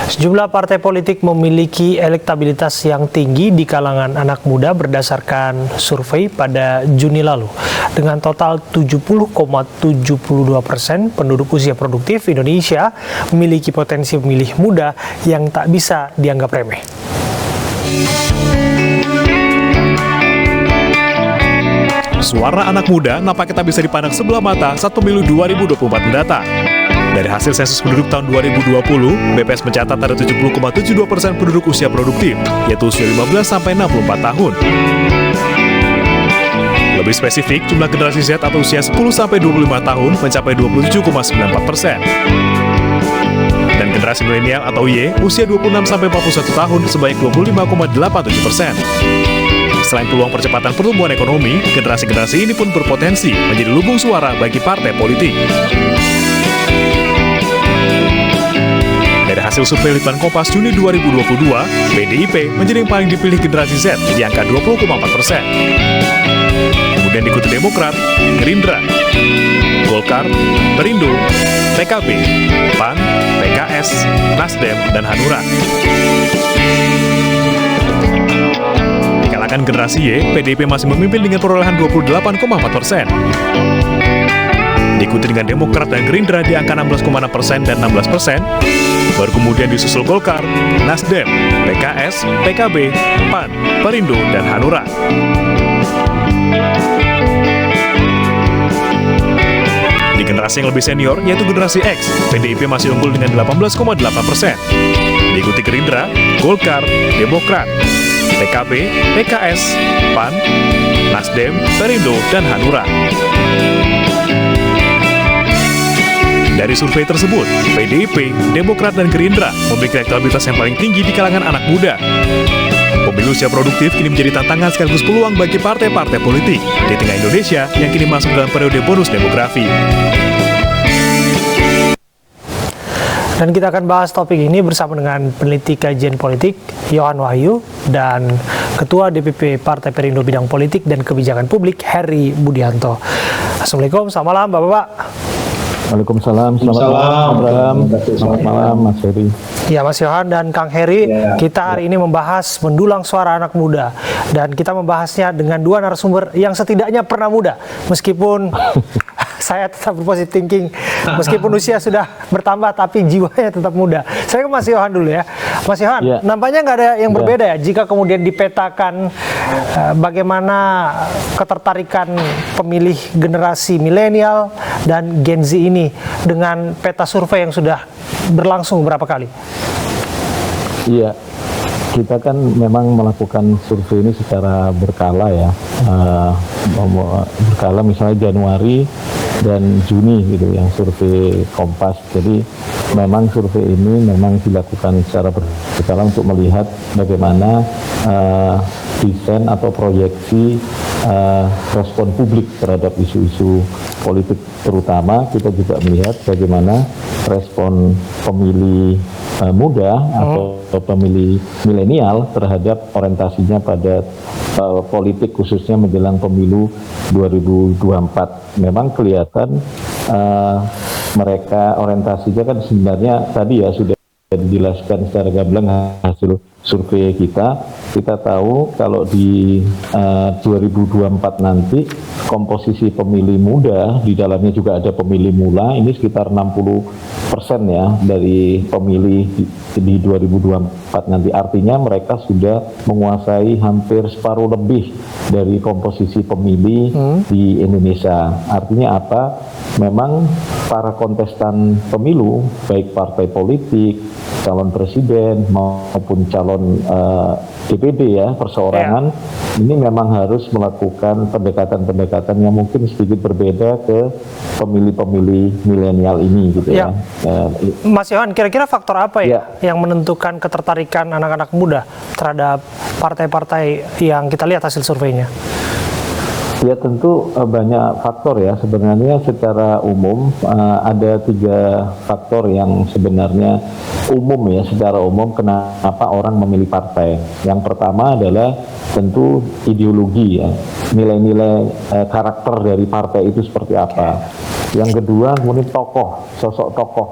Sejumlah partai politik memiliki elektabilitas yang tinggi di kalangan anak muda berdasarkan survei pada Juni lalu. Dengan total 70,72% penduduk usia produktif Indonesia memiliki potensi pemilih muda yang tak bisa dianggap remeh. Suara anak muda nampaknya tak bisa dipandang sebelah mata saat pemilu 2024 mendatang. Dari hasil sensus penduduk tahun 2020, BPS mencatat ada 70,72% penduduk usia produktif, yaitu usia 15-64 tahun. Lebih spesifik, jumlah generasi Z atau usia 10-25 tahun mencapai 27,94%. Dan generasi milenial atau Y, usia 26-41 tahun sebanyak 25,87%. Selain peluang percepatan pertumbuhan ekonomi, generasi-generasi ini pun berpotensi menjadi lumbung suara bagi partai politik. Dari hasil survei Litbang Kompas Juni 2022, PDIP menjadi yang paling dipilih generasi Z di angka 20,4%. Kemudian diikuti Demokrat, Gerindra, Golkar, Perindo, PKB, PAN, PKS, Nasdem, dan Hanura. Di kalangan generasi Y, PDIP masih memimpin dengan perolehan 28,4%. Diikuti dengan Demokrat dan Gerindra di angka 16,6% dan 16%. Baru kemudian disusul Golkar, Nasdem, PKS, PKB, PAN, Perindo, dan Hanura. Di generasi yang lebih senior, yaitu generasi X, PDIP masih unggul dengan 18,8%. Diikuti Gerindra, Golkar, Demokrat, PKB, PKS, PAN, Nasdem, Perindo, dan Hanura. Dari survei tersebut, PDIP, Demokrat, dan Gerindra memiliki elektabilitas yang paling tinggi di kalangan anak muda. Pemilu usia produktif kini menjadi tantangan sekaligus peluang bagi partai-partai politik di tengah Indonesia yang kini masuk dalam periode bonus demografi. Dan kita akan bahas topik ini bersama dengan peneliti kajian politik Yohan Wahyu dan Ketua DPP Partai Perindo Bidang Politik dan Kebijakan Publik Heri Budianto. Assalamualaikum, selamat malam Bapak-Bapak. Waalaikumsalam, selamat malam Abraham, selamat malam Mas Heri. Ya Mas Yohan dan Kang Heri, kita hari ini membahas mendulang suara anak muda. Dan kita membahasnya dengan dua narasumber yang setidaknya pernah muda. Meskipun saya tetap berpositif thinking, meskipun usia sudah bertambah tapi jiwanya tetap muda. Saya ke Mas Yohan dulu ya. Mas Yohan, nampaknya nggak ada yang berbeda ya jika kemudian dipetakan bagaimana ketertarikan pemilih generasi milenial dan Gen Z ini dengan peta survei yang sudah berlangsung berapa kali? Iya, kita kan memang melakukan survei ini secara berkala ya, berkala misalnya Januari dan Juni gitu yang survei Kompas. Jadi memang survei ini memang dilakukan secara berkala untuk melihat bagaimana desain atau proyeksi respon publik terhadap isu-isu politik, terutama kita juga melihat bagaimana respon pemilih muda atau pemilih milenial terhadap orientasinya pada politik khususnya menjelang pemilu 2024. Memang kelihatan mereka orientasinya kan sebenarnya tadi ya sudah dijelaskan secara gamblang hasil survei kita. Kita tahu kalau di 2024 nanti komposisi pemilih muda, di dalamnya juga ada pemilih mula, ini sekitar 60% ya dari pemilih di 2024 nanti. Artinya mereka sudah menguasai hampir separuh lebih dari komposisi pemilih di Indonesia. Artinya apa? Memang para kontestan pemilu, baik partai politik, calon presiden maupun calon DPD ya, perseorangan, ini memang harus melakukan pendekatan-pendekatan yang mungkin sedikit berbeda ke pemilih-pemilih milenial ini gitu ya. Mas Yohan, kira-kira faktor apa ya yang menentukan ketertarikan anak-anak muda terhadap partai-partai yang kita lihat hasil surveinya? Ya tentu banyak faktor ya. Sebenarnya secara umum ada 3 faktor yang sebenarnya umum ya, secara umum kenapa orang memilih partai. Yang pertama adalah tentu ideologi ya, nilai-nilai karakter dari partai itu seperti apa. Yang kedua, kemudian tokoh, sosok tokoh.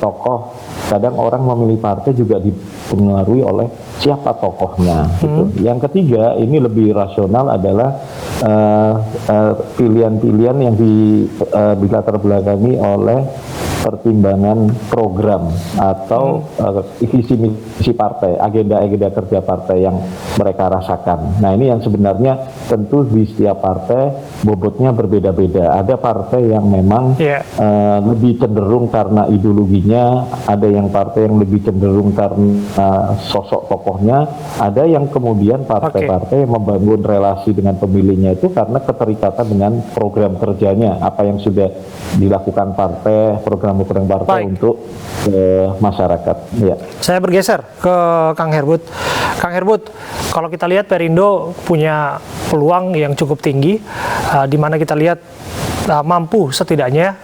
Tokoh, kadang orang memilih partai juga dipengaruhi oleh siapa tokohnya. Gitu. Yang ketiga, ini lebih rasional adalah pilihan-pilihan yang dilatar belakangi oleh pertimbangan program atau visi misi partai, agenda-agenda kerja partai yang mereka rasakan. Nah, ini yang sebenarnya tentu di setiap partai bobotnya berbeda-beda. Ada partai yang memang lebih cenderung karena ideologinya, ada yang partai yang lebih cenderung karena sosok tokohnya, ada yang kemudian partai-partai yang membangun relasi dengan pemilihnya itu karena keterikatan dengan program kerjanya, apa yang sudah dilakukan partai, program partai untuk masyarakat. Ya. Saya bergeser ke Kang Herbut. Kang Herbut, kalau kita lihat Perindo punya peluang yang cukup tinggi, di mana kita lihat mampu setidaknya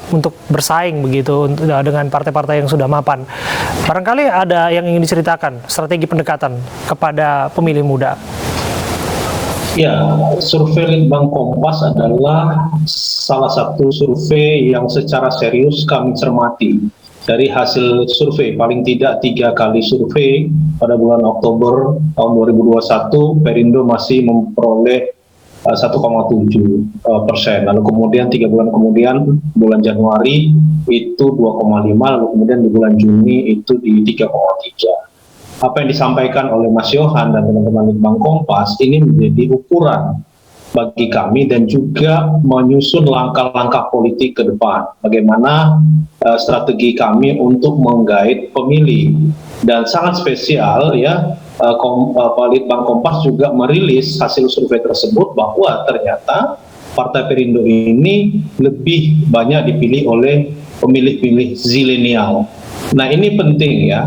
untuk bersaing begitu dengan partai-partai yang sudah mapan. Barangkali ada yang ingin diceritakan strategi pendekatan kepada pemilih muda. Ya, survei Litbang Kompas adalah salah satu survei yang secara serius kami cermati. Dari hasil survei, paling tidak 3 kali survei pada bulan Oktober tahun 2021, Perindo masih memperoleh 1,7%. Lalu kemudian 3 bulan kemudian, bulan Januari itu 2,5%, lalu kemudian di bulan Juni itu di 3,3%. Apa yang disampaikan oleh Mas Yohan dan teman-teman Litbang Kompas ini menjadi ukuran bagi kami dan juga menyusun langkah-langkah politik ke depan. Bagaimana strategi kami untuk menggait pemilih. Dan sangat spesial ya, Litbang Kompas juga merilis hasil survei tersebut bahwa ternyata Partai Perindo ini lebih banyak dipilih oleh pemilih-pemilih zilenial. Nah, ini penting ya,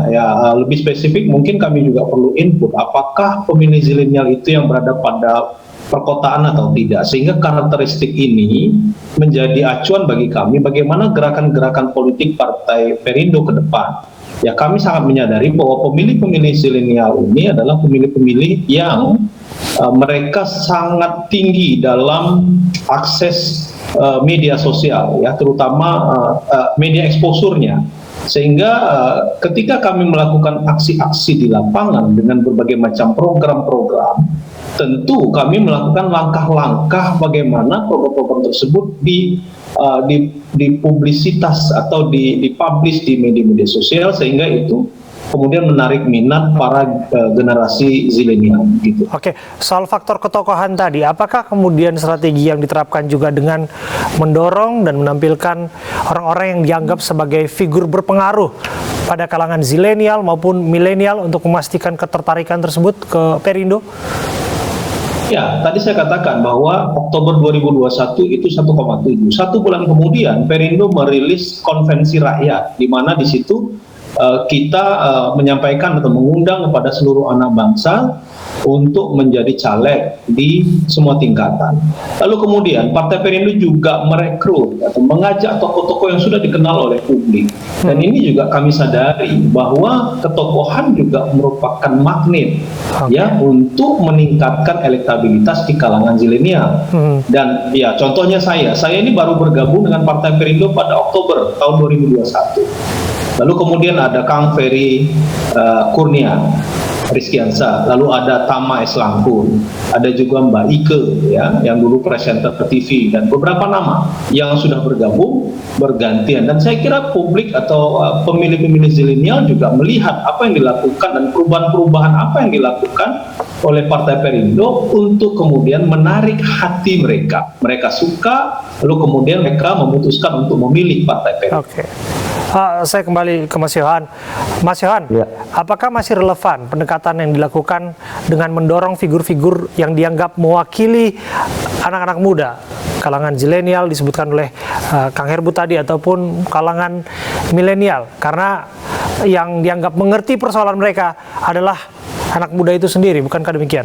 lebih spesifik mungkin kami juga perlu input apakah pemilih zilenial itu yang berada pada perkotaan atau tidak, sehingga karakteristik ini menjadi acuan bagi kami bagaimana gerakan-gerakan politik Partai Perindo ke depan. Ya, kami sangat menyadari bahwa pemilih-pemilih zilenial ini adalah pemilih-pemilih yang mereka sangat tinggi dalam akses media sosial ya, terutama media exposure-nya. Sehingga ketika kami melakukan aksi-aksi di lapangan dengan berbagai macam program-program, tentu kami melakukan langkah-langkah bagaimana program-program tersebut dipublisitas atau dipublish di media-media sosial, sehingga itu kemudian menarik minat para generasi zilenial gitu. Oke, soal faktor ketokohan tadi, apakah kemudian strategi yang diterapkan juga dengan mendorong dan menampilkan orang-orang yang dianggap sebagai figur berpengaruh pada kalangan zilenial maupun milenial untuk memastikan ketertarikan tersebut ke Perindo? Ya, tadi saya katakan bahwa Oktober 2021 itu 1,7. 1 bulan kemudian Perindo merilis konvensi rakyat, di mana di situ kita menyampaikan atau mengundang kepada seluruh anak bangsa untuk menjadi caleg di semua tingkatan. Lalu kemudian Partai Perindo juga merekrut atau mengajak tokoh-tokoh yang sudah dikenal oleh publik. Dan ini juga kami sadari bahwa ketokohan juga merupakan magnet ya untuk meningkatkan elektabilitas di kalangan zilenial. Dan ya contohnya saya ini baru bergabung dengan Partai Perindo pada Oktober tahun 2021. Lalu kemudian ada Kang Ferry Kurnia Rizkiansa, lalu ada Tama S. Langkun, ada juga Mbak Ike ya, yang dulu presenter TV, dan beberapa nama yang sudah bergabung bergantian. Dan saya kira publik atau pemilih-pemilih zilenial juga melihat apa yang dilakukan dan perubahan-perubahan apa yang dilakukan oleh Partai Perindo untuk kemudian menarik hati mereka. Mereka suka, lalu kemudian mereka memutuskan untuk memilih Partai Perindo. Oke. Saya kembali ke Mas Yohan. Mas Yohan, apakah masih relevan pendekatan yang dilakukan dengan mendorong figur-figur yang dianggap mewakili anak-anak muda, kalangan zilenial disebutkan oleh Kang Herbut tadi, ataupun kalangan milenial, karena yang dianggap mengerti persoalan mereka adalah anak muda itu sendiri, bukankah demikian?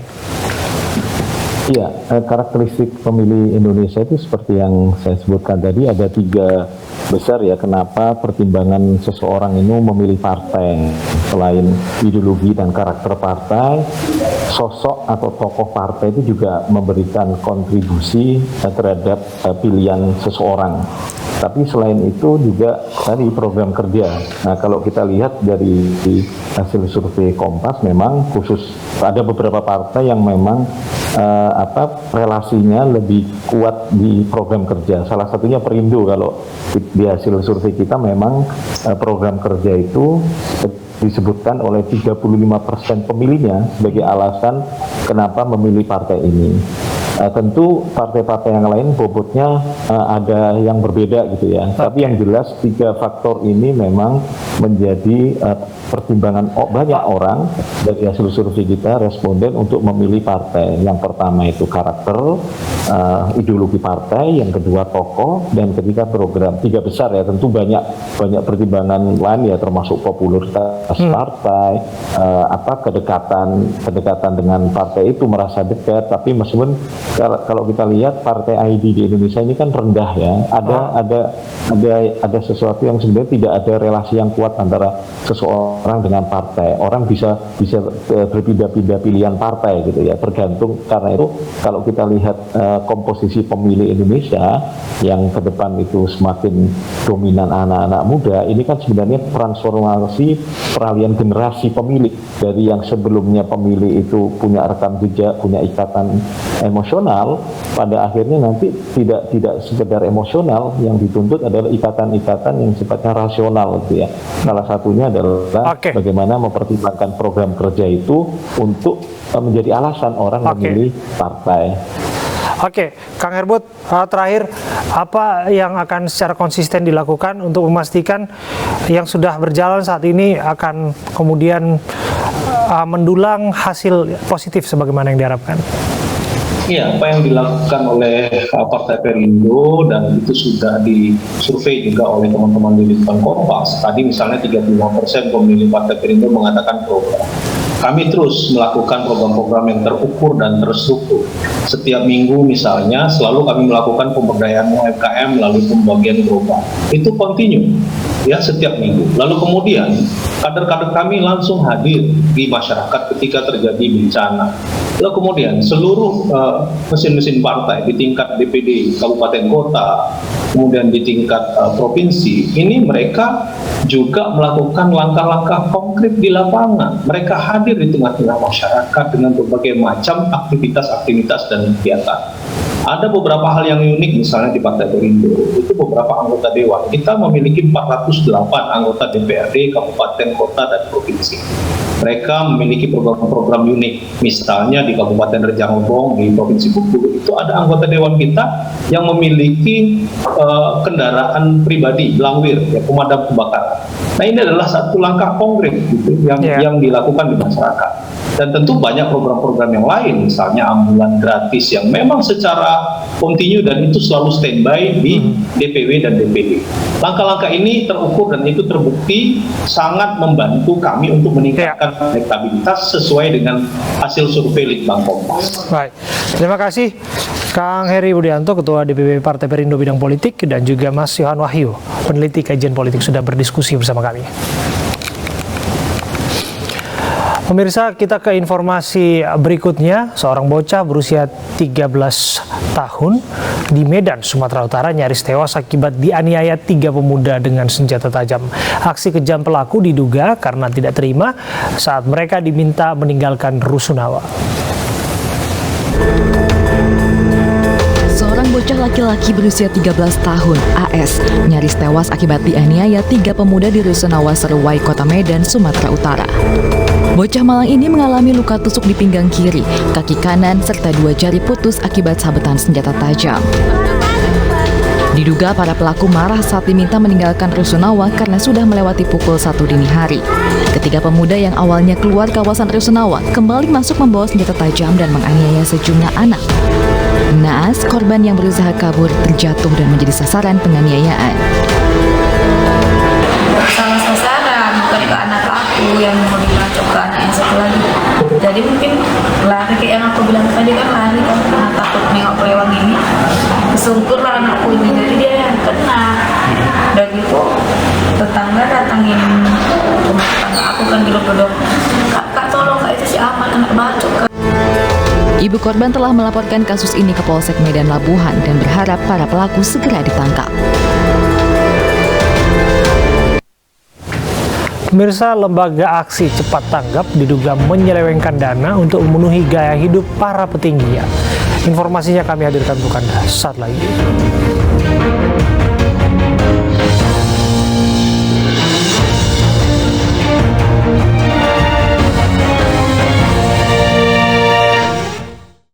Iya, karakteristik pemilih Indonesia itu seperti yang saya sebutkan tadi, ada 3 besar ya kenapa pertimbangan seseorang itu memilih partai. Selain ideologi dan karakter partai, sosok atau tokoh partai itu juga memberikan kontribusi terhadap pilihan seseorang. Tapi selain itu juga tadi program kerja. Nah, kalau kita lihat dari hasil survei Kompas, memang khusus ada beberapa partai yang memang relasinya lebih kuat di program kerja. Salah satunya Perindo. Kalau di hasil survei kita memang program kerja itu disebutkan oleh 35% pemilihnya sebagai alasan kenapa memilih partai ini. Tentu partai-partai yang lain bobotnya ada yang berbeda gitu ya. Tapi yang jelas 3 faktor ini memang menjadi pertimbangan banyak orang dari hasil survei kita, responden, untuk memilih partai. Yang pertama itu karakter, ideologi partai, yang kedua tokoh, dan ketiga program. 3 besar ya, tentu banyak pertimbangan lain ya, termasuk popularitas partai, kedekatan dengan partai itu, merasa dekat. Tapi meskipun kalau kita lihat partai ID di Indonesia ini kan rendah ya, ada sesuatu yang sebenarnya tidak ada relasi yang kuat antara seseorang dengan partai. Orang bisa berpindah-pindah pilihan partai gitu ya, tergantung. Karena itu kalau kita lihat komposisi pemilih Indonesia yang ke depan itu semakin dominan anak-anak muda, ini kan sebenarnya transformasi peralihan generasi pemilih dari yang sebelumnya pemilih itu punya rekam jejak, punya ikatan emosional, pada akhirnya nanti tidak sekedar emosional, yang dituntut adalah ikatan-ikatan yang sifatnya rasional gitu ya. Salah satunya adalah bagaimana mempertimbangkan program kerja itu untuk menjadi alasan orang memilih partai. Oke, Kang Herbut, terakhir, apa yang akan secara konsisten dilakukan untuk memastikan yang sudah berjalan saat ini akan kemudian mendulang hasil positif sebagaimana yang diharapkan? Iya, apa yang dilakukan oleh Partai Perindo, dan itu sudah disurvei juga oleh teman-teman di Litbang Kompas. Tadi misalnya 35% pemilih Partai Perindo mengatakan program. Kami terus melakukan program-program yang terukur dan terstruktur. Setiap minggu misalnya selalu kami melakukan pemberdayaan UMKM melalui pembagian program. Itu kontinu ya, setiap minggu. Lalu kemudian kader-kader kami langsung hadir di masyarakat ketika terjadi bencana. Lalu kemudian seluruh mesin-mesin partai di tingkat DPD kabupaten kota, kemudian di tingkat provinsi, ini mereka juga melakukan langkah-langkah konkret di lapangan. Mereka hadir di tengah-tengah masyarakat dengan berbagai macam aktivitas-aktivitas dan kegiatan. Ada beberapa hal yang unik misalnya di Partai Perindo, itu beberapa anggota dewan. Kita memiliki 408 anggota DPRD, kabupaten, kota, dan provinsi. Mereka memiliki program-program unik. Misalnya di Kabupaten Rejang Lebong, di Provinsi Bengkulu, itu ada anggota dewan kita yang memiliki kendaraan pribadi, Langwir, ya, pemadam kebakaran. Nah, ini adalah satu langkah konkret gitu, yang dilakukan di masyarakat. Dan tentu banyak program-program yang lain, misalnya ambulan gratis yang memang secara kontinu dan itu selalu standby di DPW dan DPD. Langkah-langkah ini terukur dan itu terbukti sangat membantu kami untuk meningkatkan elektabilitas sesuai dengan hasil survei Litbang Kompas. Baik, terima kasih Kang Heri Budianto, Ketua DPP Partai Perindo Bidang Politik, dan juga Mas Yohan Wahyu, peneliti kajian politik, sudah berdiskusi bersama kami. Pemirsa, kita ke informasi berikutnya. Seorang bocah berusia 13 tahun di Medan, Sumatera Utara nyaris tewas akibat dianiaya 3 pemuda dengan senjata tajam. Aksi kejam pelaku diduga karena tidak terima saat mereka diminta meninggalkan rusunawa. Seorang bocah laki-laki berusia 13 tahun, AS, nyaris tewas akibat dianiaya 3 pemuda di Rusunawa, Seruai, Kota Medan, Sumatera Utara. Bocah malang ini mengalami luka tusuk di pinggang kiri, kaki kanan, serta 2 jari putus akibat sabetan senjata tajam. Diduga para pelaku marah saat diminta meninggalkan Rusunawa karena sudah melewati pukul 1 dini hari. Ketiga pemuda yang awalnya keluar kawasan Rusunawa kembali masuk membawa senjata tajam dan menganiaya sejumlah anak. Naas, korban yang berusaha kabur terjatuh dan menjadi sasaran penganiayaan. Salah sasaran, bukan ke anak aku yang mau dibacok ke anak yang satu lagi. Jadi mungkin lari kayak yang aku bilang tadi, kan lari kan karena takut nengok lewat ini. Kesungkurlah anakku ini, jadi dia yang kena. Dan itu tetangga datangin rumah tetangga aku kan di Lododo. Kak tolong, kak itu si Ahmad anak bacok. Ibu korban telah melaporkan kasus ini ke Polsek Medan Labuhan dan berharap para pelaku segera ditangkap. Pemirsa, lembaga aksi cepat tanggap diduga menyelewengkan dana untuk memenuhi gaya hidup para petingginya. Informasinya kami hadirkan untuk Anda saat lagi.